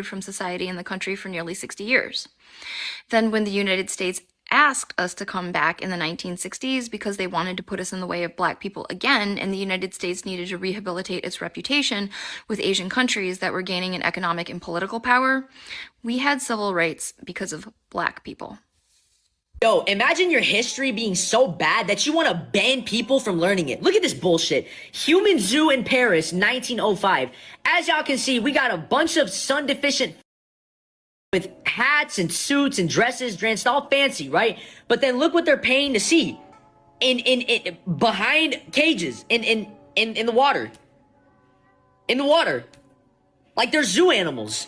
from society and the country for nearly 60 years. Then when the United States asked us to come back in the 1960s because they wanted to put us in the way of Black people again, and the United States needed to rehabilitate its reputation with Asian countries that were gaining in economic and political power, we had civil rights because of Black people. Yo, imagine your history being so bad that you want to ban people from learning it. Look at this bullshit. Human Zoo in Paris, 1905. As y'all can see, we got a bunch of sun-deficient with hats and suits and dresses dressed all fancy, right? But then look what they're paying to see in behind cages in the water. In the water. Like they're zoo animals.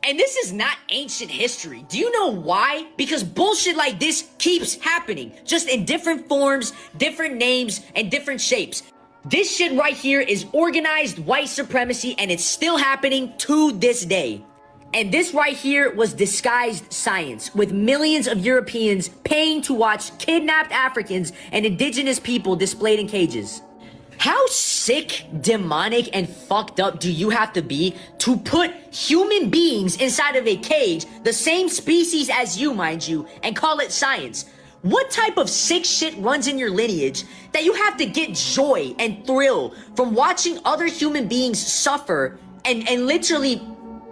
And this is not ancient history. Do you know why? Because bullshit like this keeps happening, just in different forms, different names, and different shapes. This shit right here is organized white supremacy, and it's still happening to this day. And this right here was disguised science, with millions of Europeans paying to watch kidnapped Africans and indigenous people displayed in cages. How sick, demonic, and fucked up do you have to be to put human beings inside of a cage, the same species as you, mind you, and call it science? What type of sick shit runs in your lineage that you have to get joy and thrill from watching other human beings suffer and literally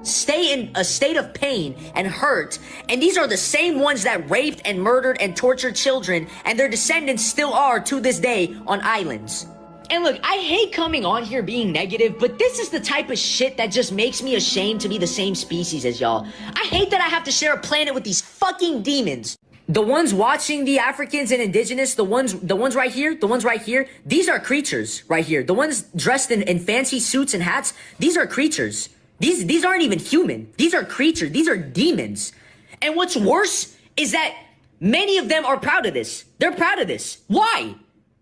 stay in a state of pain and hurt? And these are the same ones that raped and murdered and tortured children, and their descendants still are to this day on islands. And look, I hate coming on here being negative, but this is the type of shit that just makes me ashamed to be the same species as y'all. I hate that I have to share a planet with these fucking demons. The ones watching the Africans and indigenous, the ones right here, these are creatures right here. The ones dressed in fancy suits and hats, these are creatures. These aren't even human. These are creatures. These are demons. And what's worse is that many of them are proud of this. They're proud of this. Why?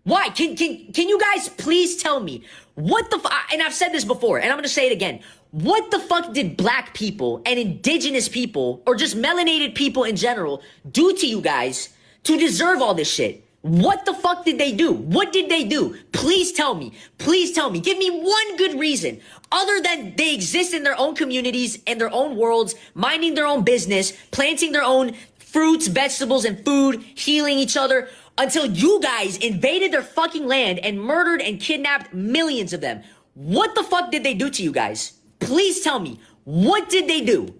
Why? Can you guys please tell me what the and I've said this before, and I'm gonna say it again. What the fuck did Black people and indigenous people, or just melanated people in general, do to you guys to deserve all this shit? What the fuck did they do? What did they do? Please tell me. Please tell me. Give me one good reason other than they exist in their own communities and their own worlds, minding their own business, planting their own fruits, vegetables, and food, healing each other, until you guys invaded their fucking land and murdered and kidnapped millions of them. What the fuck did they do to you guys? Please tell me. What did they do?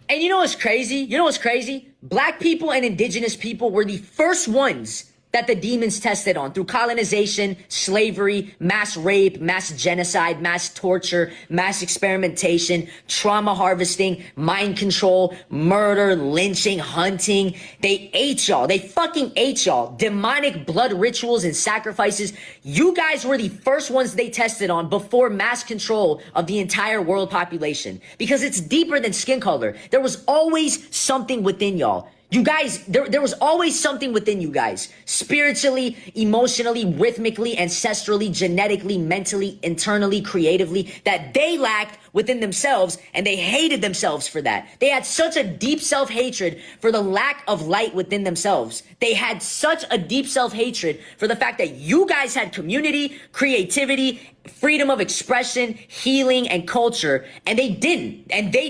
And you know what's crazy? You know what's crazy? Black people and indigenous people were the first ones that the demons tested on through colonization, slavery, mass rape, mass genocide, mass torture, mass experimentation, trauma harvesting, mind control, murder, lynching, hunting. They ate y'all. They fucking ate y'all. Demonic blood rituals and sacrifices. You guys were the first ones they tested on before mass control of the entire world population. Because it's deeper than skin color. There was always something within y'all. You guys, there was always something within you guys. Spiritually, emotionally, rhythmically, ancestrally, genetically, mentally, internally, creatively, that they lacked within themselves, and they hated themselves for that. They had such a deep self-hatred for the lack of light within themselves. They had such a deep self-hatred for the fact that you guys had community, creativity, freedom of expression, healing, and culture, and they didn't. And they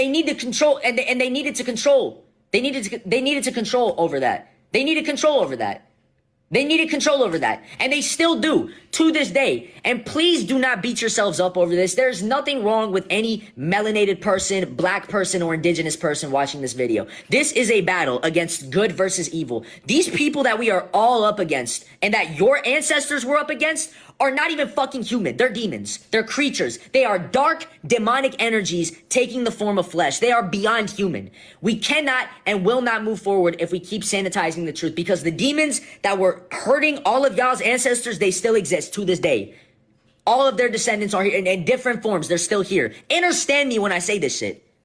needed to control, and they needed to control. They needed to control over that. They needed control over that. They needed control over that. And they still do to this day. And please do not beat yourselves up over this. There's nothing wrong with any melanated person, Black person, or indigenous person watching this video. This is a battle against good versus evil. These people that we are all up against and that your ancestors were up against are not even fucking human. They're demons. They're creatures. They are dark, demonic energies taking the form of flesh. They are beyond human. We cannot and will not move forward if we keep sanitizing the truth, because the demons that were hurting all of y'all's ancestors, they still exist to this day. All of their descendants are here in different forms. They're still here. Understand me when I say this shit.